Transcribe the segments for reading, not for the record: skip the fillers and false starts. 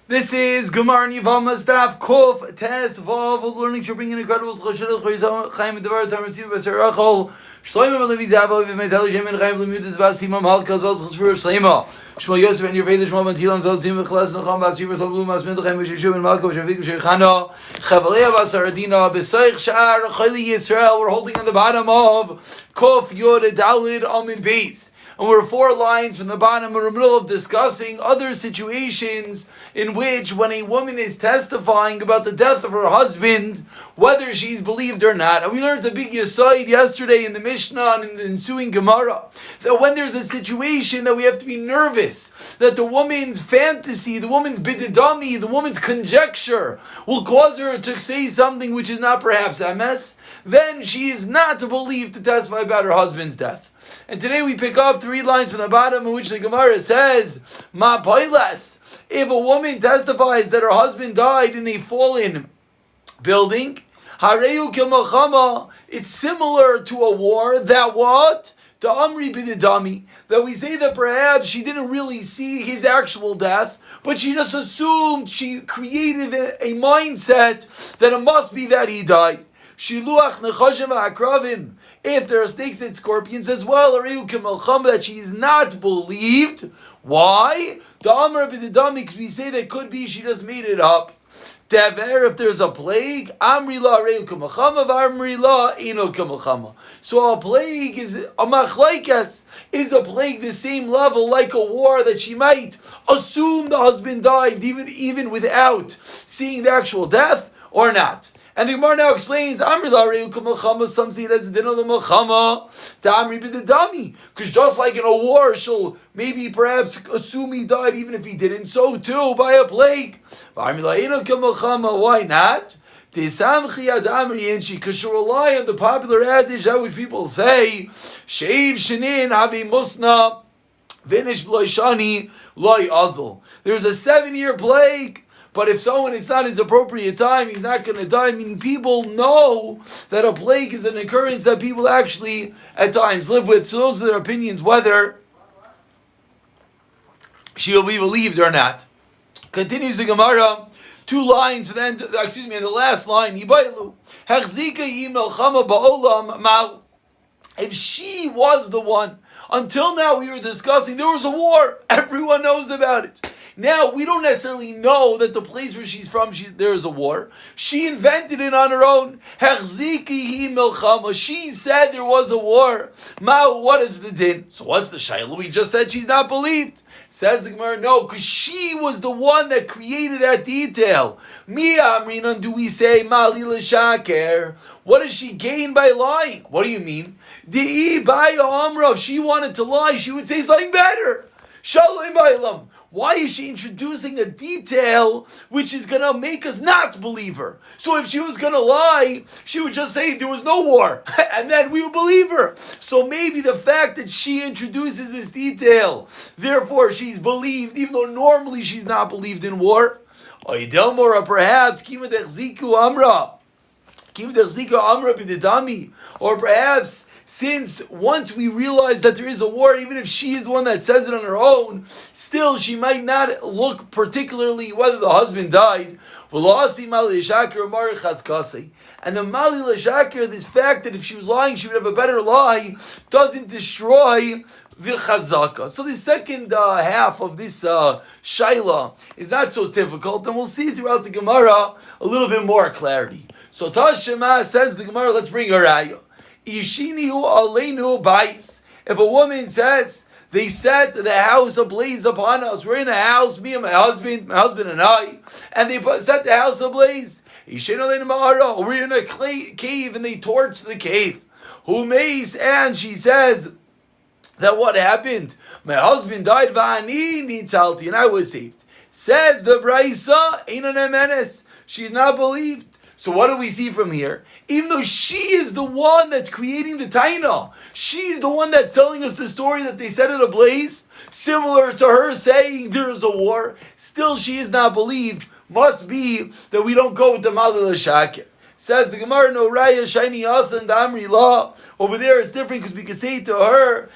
This is Gemara Yevamos Daf Kuf Tes Vav. Learning to bring in incredible Chashidul Chaim Devar Tamartiv Basarachol Shloimeh Levi Zavo V'Metal Yemen Chaim Lemutas Vasimam Halka Zos Chesfur Shleima Shmuel Yosef and your Vedish Shmuel Bantilam Zozim V'Chlas Nacham Vasriva Salblum Asmin Chaim V'Shishub and Malka V'Shavik V'Shechana Chavalei Vasaradina B'Soich Shar Chayli Yisrael. We're holding on the bottom of Kuf Yod Dalid Amin Beis. And we're 4 lines from the bottom. We're in the middle of discussing other situations in which when a woman is testifying about the death of her husband, whether she's believed or not. And we learned a big yesod yesterday in the Mishnah and in the ensuing Gemara, that when there's a situation that we have to be nervous, that the woman's fantasy, the woman's bididami, the woman's conjecture will cause her to say something which is not perhaps MS, then she is not believed to testify about her husband's death. And today we pick up 3 lines from the bottom in which the Gemara says, Ma poilas, if a woman testifies that her husband died in a fallen building, Hareu kilmachama, it's similar to a war that what? To Amri bididami, that we say that perhaps she didn't really see his actual death, but she just assumed, she created a mindset that it must be that he died. Shiluach nechashim ha'akravim. If there are snakes and scorpions as well, that she is not believed. Why? Because we say that could be she just made it up. If there's a plague, so a plague is a machlaikas, is a plague the same level like a war that she might assume the husband died even without seeing the actual death or not. And the Gemara now explains, some see it as a din of the Melchama, to Amri b'didami. Because just like in a war, she'll maybe perhaps assume he died even if he didn't. So too, by a plague. Why not? Because she'll rely on the popular adage, that which people say, Sheiv shenin havi musna, vinish bloishani loy azul. There's a 7-year plague. But if someone, it's not his appropriate time, he's not going to die. Meaning people know that a plague is an occurrence that people actually at times live with. So those are their opinions, whether she will be believed or not. Continues the Gemara, 2 lines, and then, in the last line, if she was the one, until now we were discussing, there was a war, everyone knows about it. Now, we don't necessarily know that the place where she's from, there is a war. She invented it on her own. She said there was a war. What is the din? So what's the shayla? We just said she's not believed. Says the Gemara, no, because she was the one that created that detail. Do we say, Mali l'shaker? What does she gain by lying? What do you mean? If she wanted to lie, she would say something better. Shalom ba'olam. Why is she introducing a detail which is going to make us not believe her? So if she was going to lie, she would just say there was no war, and then we would believe her. So maybe the fact that she introduces this detail, therefore she's believed, even though normally she's not believed in war. Or perhaps, or perhaps, since once we realize that there is a war, even if she is the one that says it on her own, still she might not look particularly whether the husband died. And the Mali L'Shakir, this fact that if she was lying, she would have a better lie, doesn't destroy the chazaka. So the second half of this shaila is not so difficult, and we'll see throughout the Gemara a little bit more clarity. So Tashema says the Gemara, let's bring her ayah. Ishinihu aleinu bayis. If a woman says, they set the house ablaze upon us, we're in a house, me and my husband and I, and they set the house ablaze. We're in a cave and they torch the cave. Humeis, and she says that what happened? My husband died, va'ani nitzalti, and I was saved. Says the Braisa, einon emenes, she's not believed. So what do we see from here? Even though she is the one that's creating the taina, she's the one that's telling us the story that they set it ablaze, similar to her saying there is a war, still she is not believed. Must be that we don't go with the Mali L'Shakir. Says the Gemara, no raya shiny asa and amri law. Over there it's different because we can say to her,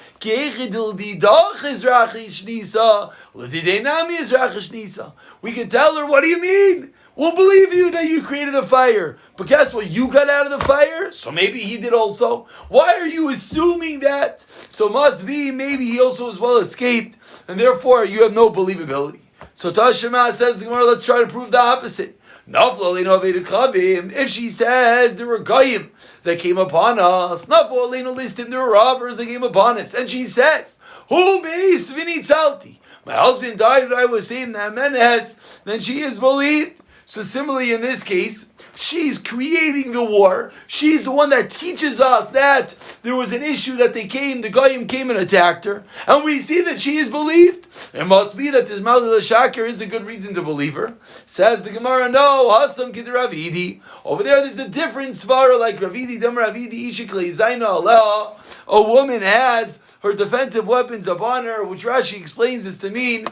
we can tell her, what do you mean? We'll believe you that you created a fire. But guess what? You got out of the fire? So maybe he did also. Why are you assuming that? So must be maybe he also as well escaped. And therefore you have no believability. So Tashema says the Gemara, let's try to prove the opposite. If she says there were goyim that came upon us, there were robbers that came upon us, and she says, "Who beis v'nitzalti? My husband died and I was saved." Then she is believed. So similarly in this case, she's creating the war. She's the one that teaches us that there was an issue that the goyim came and attacked her, and we see that she is believed. It must be that this Malil Shakir is a good reason to believe her. Says the Gemara, no, Hasam Kid Ravidi. Over there, there's a different svara like Ravidi, Dam Ravidi, Ishikle, Zaina Allah. A woman has her defensive weapons upon her, which Rashi explains this to mean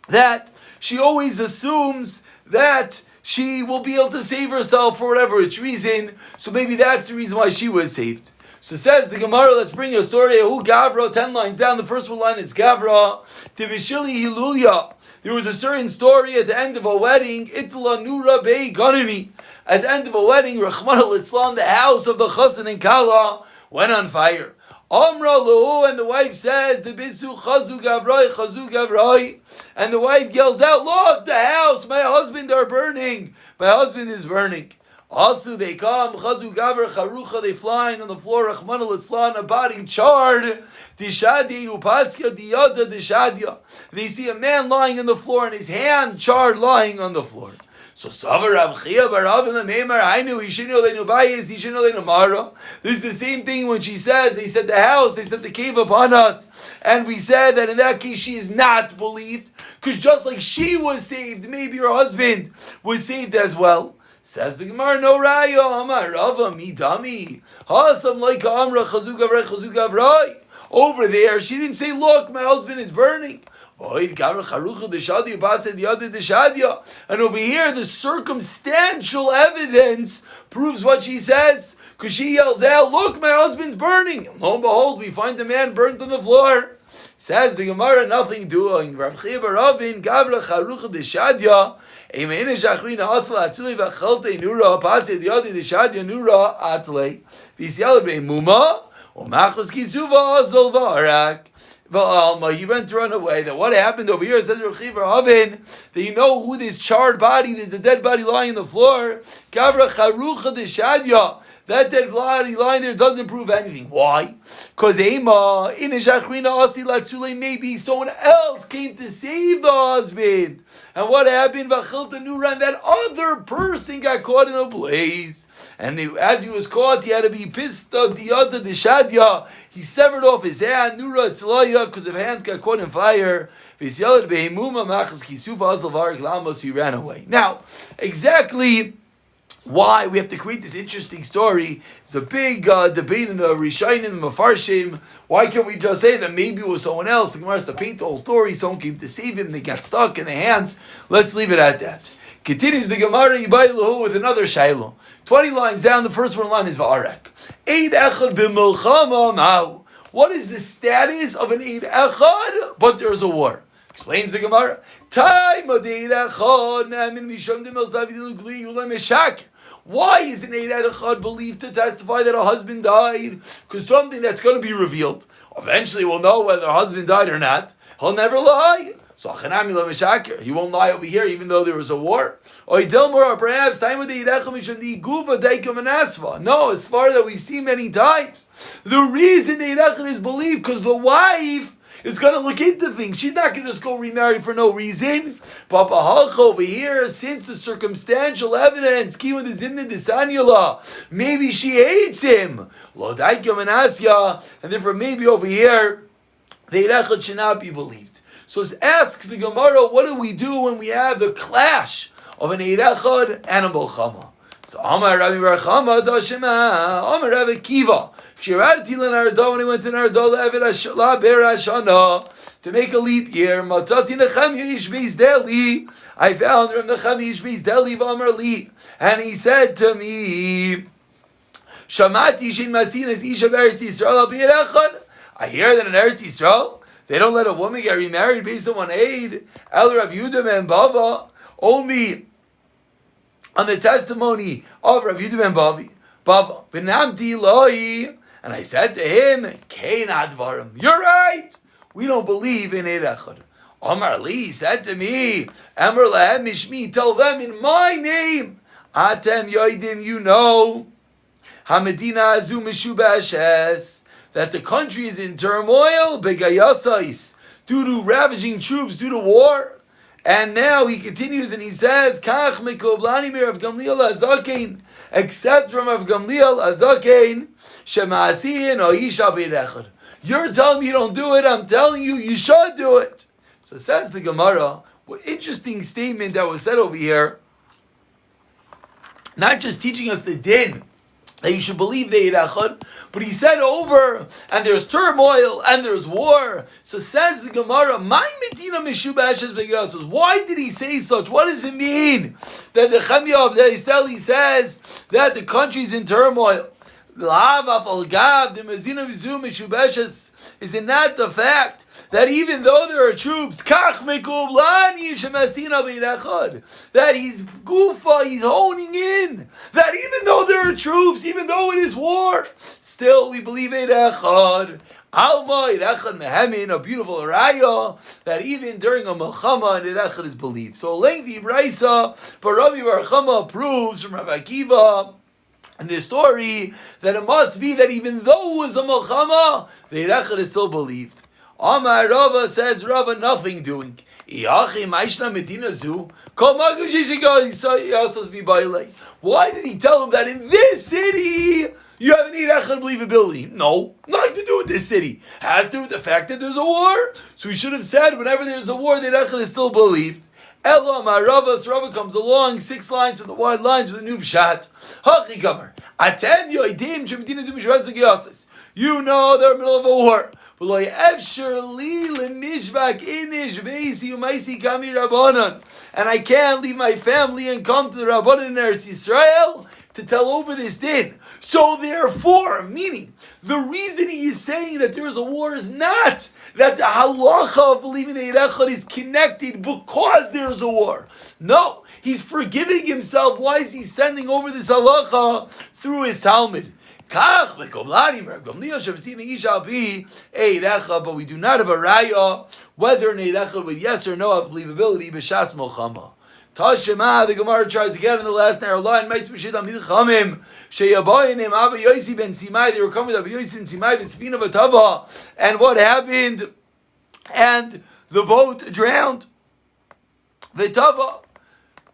that she always assumes that she will be able to save herself for whatever its reason. So maybe that's the reason why she was saved. So says the Gemara, let's bring a story. Who Gavra, 10 lines down. The first one line is Gavra. Tivishili Hilulya. There was a certain story at the end of a wedding. Itla Nura Bei Ganani. At the end of a wedding, Rahman al-Islam, the house of the Chassan and Kala, went on fire. Amra Lahu, and the wife says, the Bisu Chazu Gavrai. And the wife yells out, look, the house, my husband are burning. My husband is burning. Also, they come, Chazu Gavra Charucha, they flying on the floor, Rahman al-Islam, a body charred. Dishadya Upasya Diyada Dishadya. They see a man lying on the floor and his hand charred lying on the floor. So Savar Rav Chia Barav and the Meimar, I knew Ishino Leinu Bayis, Ishino Leinu Mara. This is the same thing when she says, they set the house, they set the cave upon us. And we said that in that case she is not believed. Because just like she was saved, maybe her husband was saved as well. Says the Gemara, no Raya, Amar Rava, Midami. Hasam like Amra, Chazu Gavrai. Over there, she didn't say, look, my husband is burning. And over here, the circumstantial evidence proves what she says. Because she yells out, look, my husband's burning. And lo and behold, we find the man burnt on the floor. Says the Gemara, nothing doing. Rav Chia Baravin, Gavra Charucha Deshadya, Emeine Shachrina Atzle Atzule Vachalte Nura, Pasi Diadi Deshadya Nura Atzle, Visyal Beimuma, Omachos Kisuva Azal Varak. He went to run away. That what happened over here, says Rav Chia Baravin, that you know who this charred body, there's a dead body lying on the floor, Gavra Charucha Deshadya. That dead body lying there doesn't prove anything. Why? Because maybe someone else came to save the husband. And what happened? That other person got caught in a blaze. And as he was caught, he had to be pissed off the other Deshadya. He severed off his hand, because his hand got caught in fire. He ran away. Now, exactly why we have to create this interesting story. It's a big debate in the Rishonim and the Mefarshim. Why can't we just say that maybe it was someone else? The Gemara has to paint the whole story. Someone came to save him. They got stuck in the hand. Let's leave it at that. Continues the Gemara Yibaylahu with another Shailo. 20 lines down. The first one line is Va'arek. Eid Echad b'milchama ma'u. What is the status of an Eid Echad? But there's a war. Explains the Gemara. Why is an Eid Echad believed to testify that a husband died? Because something that's going to be revealed. Eventually we'll know whether a husband died or not. He'll never lie. So he won't lie over here even though there was a war. Perhaps time of the no, as far that we've seen many times. The reason the Eid Echad is believed because the wife is going to look into things. She's not going to just go remarry for no reason. Papa Halcha over here, since the circumstantial evidence, maybe she hates him. And therefore maybe over here, the Eid Echad should not be believed. So it asks the Gemara, what do we do when we have the clash of an Eid Echad and a Milchama? So Amar Rabbi Barchama Dashima, Amar Rabbi Kiva. When he went to Nardo to make a leap year, I found Rav Nachami Yishbi's Deli V'Amar Li, and he said to me, Shamati Shin Masinas Isha Beretz Yisrael Al Pi Echad. I hear that in Eretz Yisrael, they don't let a woman get remarried based on one aid. El Rav Yehuda ben Bava, only on the testimony of Rav Yehuda ben Bava. Benamti Loi, and I said to him, Kein Advarim. You're right. We don't believe in Eid Echad. Omar Li said to me, Amar Lahem Mishmi, tell them in my name, Atem Yoidim, you know, Hamedina Azu Meshubashes, that the country is in turmoil, Begayasais, due to ravaging troops, due to war. And now he continues and he says, Kach Mekoblani Mir of Gamliel Azakein, except from Rav Gamliel Azakein, Shema'asiyin Oisha Beid Echad. You're telling me you don't do it, I'm telling you, you should do it. So says the Gemara, what interesting statement that was said over here, not just teaching us the din, that you should believe the Eid Echad, but he said over, and there's turmoil, and there's war. So says the Gemara, my Medina Meshubashes Begasos. Why did he say such? What does it mean? That the Chemia of the Isteli says that the country's in turmoil. Is it not the fact that even though there are troops, that he's gufa, he's honing in, that even though there are troops, even though it is war, still we believe Eid Echad. Alma Eid Echad mehemin, a beautiful raya, that even during a melchama, Eid Echad is believed. So lengthy brisa, but Rabbi Bar Chama proves from Rav Akiva, and the story, that it must be that even though it was a melchama, the Eid Echad is still believed. Amar Rava says, Rava, nothing doing. Why did he tell him that in this city you have an Eid Echad believability? No, nothing to do with this city. It has to do with the fact that there's a war. So we should have said whenever there's a war, the Eid Echad is still believed. Elo Amar Rava, so Rava comes along, 6 lines from the wide lines with a new pshat. Hachi Kamer. Atem yoidim shemedina zu mishvaz v'giyasas. You know they're in the middle of a war. And I can't leave my family and come to the Rabbanan in Eretz Yisrael to tell over this din. So therefore, meaning, the reason he is saying that there is a war is not that the halacha of believing the Eid Echad is connected because there is a war. No, he's forgiving himself. Why is he sending over this halacha through his Talmud? But we do not have a raya whether an Eid Echad with yes or no of believability b'shas melchama. Tashema, the Gemara tries again in the last narrow line. They were coming with Abba Yosi ben Simai v'Sfina v'Tava, and what happened? And the boat drowned. V'Tava.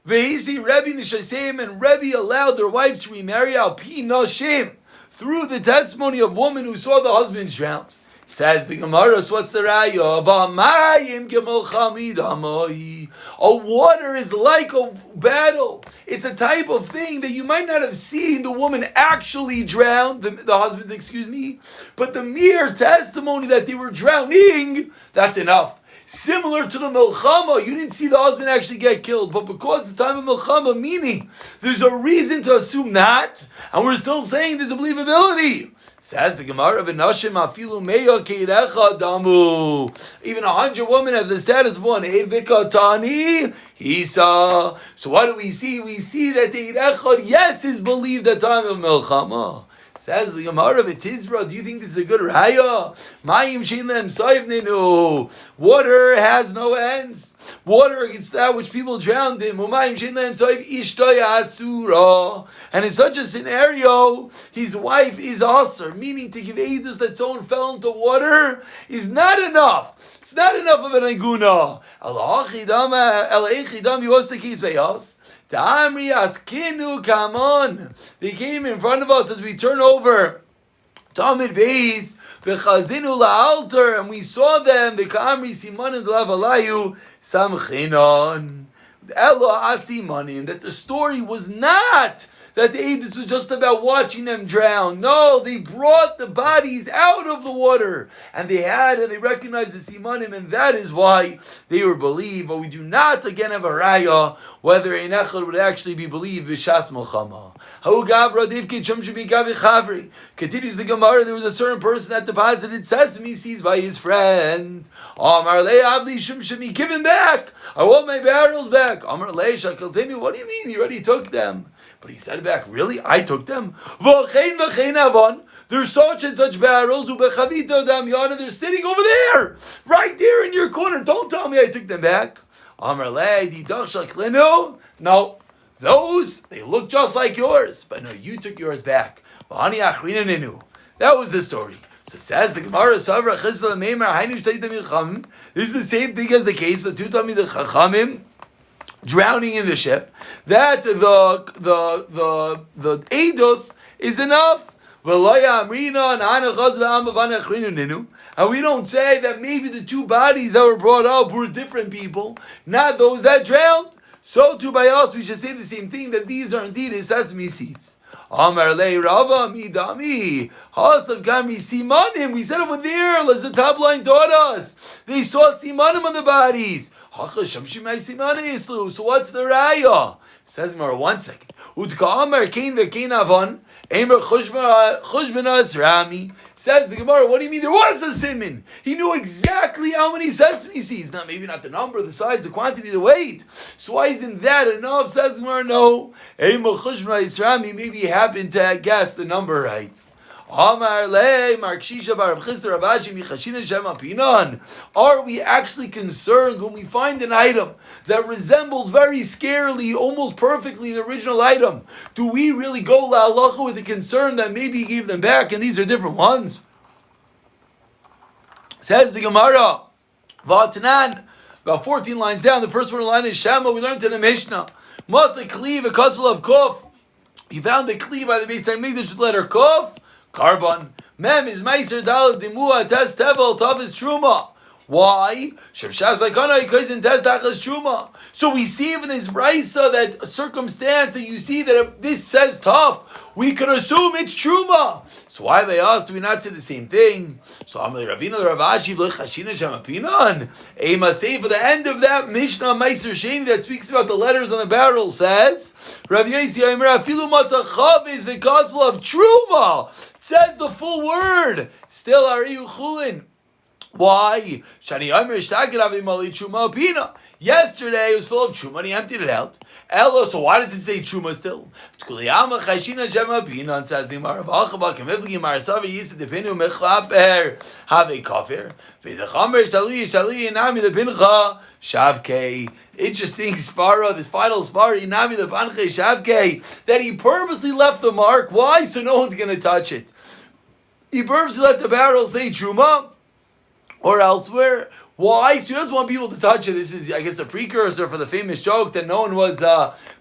Ve'isi Rebbe Nishaseim, and Rebbe allowed their wives to remarry al pi nashim, through the testimony of women who saw the husbands drowned. Says the Gemara, so what's the raya? A water is like a battle. It's a type of thing that you might not have seen the woman actually drown, the husbands, but the mere testimony that they were drowning, that's enough. Similar to the Melchama, you didn't see the husband actually get killed, but because it's time of Melchama, meaning there's a reason to assume that, and we're still saying there's a believability. Says the Gemara, even 100 women have the status of one. So what do we see? We see that the Eid Echad, yes, is believed at time of Melchama. Says the Gemara of Tizra, do you think this is a good raya? Water has no ends. Water against that which people drowned in. And in such a scenario, his wife is asur, meaning to give edus that someone fell into water is not enough. It's not enough of an aguna. Ta'amri askinu kamon. They came in front of us as we turn over Talmud Beis, v'chazinu la'altar, and we saw them, the Ka'amri simanin d'lavalayu samchinon. Elo asimanin, that the story was not that the Eidus was just about watching them drown. No, they brought the bodies out of the water, and they recognized the simanim, and that is why they were believed. But we do not again have a raya whether a nechad would actually be believed b'shas milchama. Continues the Gemara. There was a certain person that deposited sesame seeds by his friend. Amar le avli shum, give him back. I want my barrels back. Amar le shakaltenu. What do you mean? He already took them. But he said back, really? I took them? There's such and such barrels. They're sitting over there. Right there in your corner. Don't tell me I took them back. Amar le didach shaklenu. No. Those, they look just like yours. But no, you took yours back. That was the story. So says the Gemara, this is the same thing as the case of the two Talmidei Chachamim drowning in the ship. That the eidos is enough. And we don't say that maybe the two bodies that were brought up were different people, not those that drowned. So too by us, we should say the same thing, that these are indeed sesame seeds. Amar le Rava midami hasav gamri simanim. We said over there, as the top line taught us, they saw simanim on the bodies. So what's the raya? Says Gemara, 1 second. Utka Amar kain v'kain avon. Says the Gemara, what do you mean there was a siman? He knew exactly how many sesame seeds. Now, maybe not the number, the size, the quantity, the weight. So why isn't that enough? Says the Gemara, no. Maybe he happened to guess the number right. Are we actually concerned when we find an item that resembles very scarily, almost perfectly the original item? Do we really go la'alacha with the concern that maybe he gave them back and these are different ones? Says the Gemara, V'atanan, about 14 lines down, the first one line is Shama, we learned in the Mishnah. Masa Kli, a kosel of Kof. He found a Kli by the Beis HaMikdash with letter Kof. Carbon. Mem is Meiser Dal Dimua Test Tevel Tavis Truma. Why? So we see even this brisa, that circumstance that you see that if this says tough, we could assume it's truma. So why they asked, do we not say the same thing? So Ravina Ravashi Chashina Shamapinan. Ema say for the end of that Mishnah Meiser Sheni that speaks about the letters on the barrel says, Rav Yosi Omer Afilu Matzah Chavis V'Kosvel of Truma. Says the full word. Still Ariyu Chulin. Why? Yesterday it was full of truma and he emptied it out. Elo, so why does it say truma still? Interesting svara, this final svara, that he purposely left the mark. Why? So no one's going to touch it. He purposely let the barrel say truma or elsewhere. Why? So he doesn't want people to touch it. This is, I guess, the precursor for the famous joke that no one was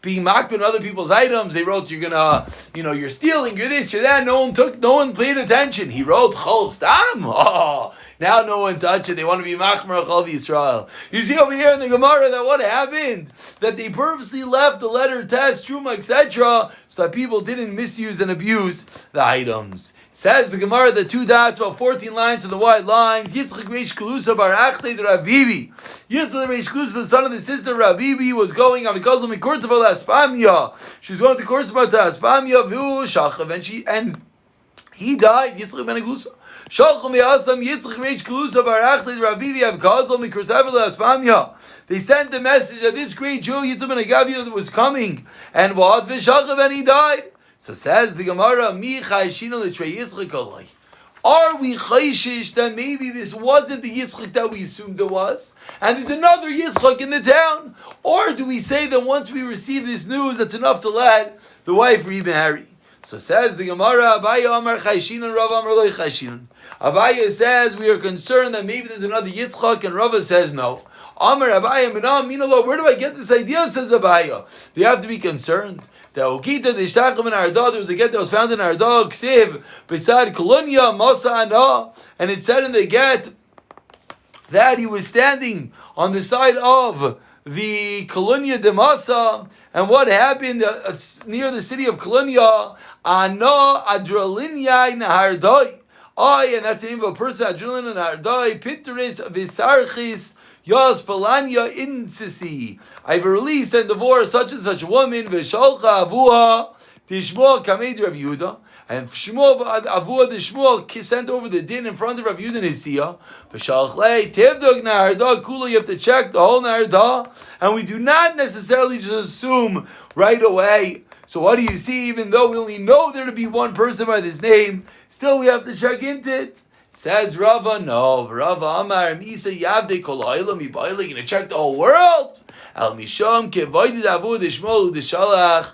being mocked in other people's items. They wrote, you're gonna, you're stealing, you're this, you're that. No one paid attention. He wrote, Chol Stam. Oh, now no one touched it. They want to be machmer Chol Yisrael. You see over here in the Gemara that what happened? That they purposely left the letter test, truma, etc., so that people didn't misuse and abuse the items. Says the Gemara, the 2 dots, about 14 lines of the white lines. Yitzchak Reish Kalusa Bar Achle the Rabibi. Yitzchak Reish Kalusa, the son of the sister Rabibi, was going Avikozlo Mikurtaval Aspamia. She was going to Kurtaval to Aspamia, Vu Shachav, and he died. Yitzchak Ben Aglusa. Shalchum Yasam Yitzchak Reish Kalusa Bar Achle the Rabibi Avikozlo Mikurtaval Aspamia. They sent the message that this great Jew Yitzchak Ben Agavia was coming, and what? Vishachav, and he died. So says the Gemara, Mi Chayshinu L'Trei Yitzchak Olai. Are we chayshish that maybe this wasn't the Yitzchak that we assumed it was, and there's another Yitzchak in the town? Or do we say that once we receive this news, that's enough to let the wife remarry? So says the Gemara, Abaya Amar Chayshinun, Rav Amar Loi Chayshinun. Abaya says we are concerned that maybe there's another Yitzchak, and Rava says no. Amar Abaya Minam Minalo. Where do I get this idea? Says Abaya. They have to be concerned. The Okita the Ishtachim in Arda, there was a get that was found in Arda, Ksiv, beside Kolonia, Masa Ana, and it said in the get that he was standing on the side of the Colunya de Masa, and what happened near the city of Colunya, Ana Adralinya Nahardai. And that's the name of a person, Adrelin Nahardai, Pinteris Visarchis, Yas Palanya Insisi. I've released and divorced such and such a woman, Vishalcha Avuha, Tishmuel Kamed Rav Yehuda. And Shmuel Avua the Shmuel sent over the din in front of Rav Yehuda Nisiya. V'shalchlei tivdog na'arda kula. You have to check the whole na'arda, and we do not necessarily just assume right away. So what do you see? Even though we only know there to be one person by this name, still we have to check into it. Says Rava, no. Rava Amar Misa Yavde Kol Ha'olam Yibayla. You're gonna check the whole world. Al Misham Kevaydid Avua the Shmuel the Shalach.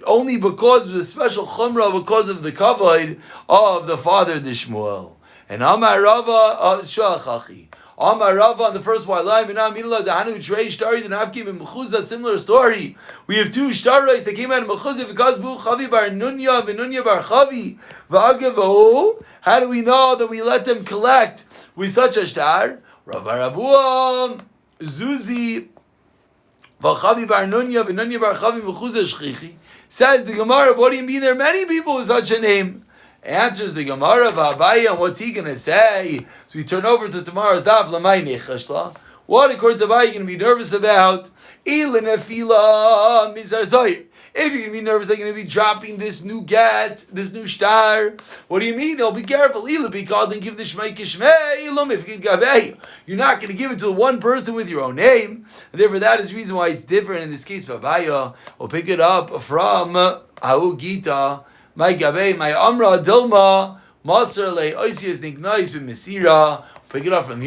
Only because of the special chumrah, because of the kavod of the father Dishmuel. And Amar Rava Shalachachi. Amar Rava on the first white line, similar story. We have two shtarais that came out of Mechuzah because Bu Chavi bar Nunya v'Nunya bar Chavi v'Agavu. How do we know that we let them collect with such a shtar? Rava Rabuam Zuzi v'Chavi bar Nunya v'Nunya bar Chavi v'Chuzah shchichi. Says the Gemara, what do you mean there are many people with such a name? Answers the Gemara, V'Abaya, and what's he going to say? So we turn over to tomorrow's Daf, L'may Nechashla. What, according to Abaya, you're going to be nervous about? Ila nefila mizar zayir. If you're going to be nervous, they're going to be dropping this new get, this new shtar. What do you mean? They'll be careful. Ila be called and give the shmei kishmei ilum. If you gavei, you're not going to give it to one person with your own name. And therefore, that is the reason why it's different in this case. V'Abaya, we'll pick it up from Ahu Gita. My gavei, my amra dilma, maser le oisias niknais b'misira. Pick it up from here.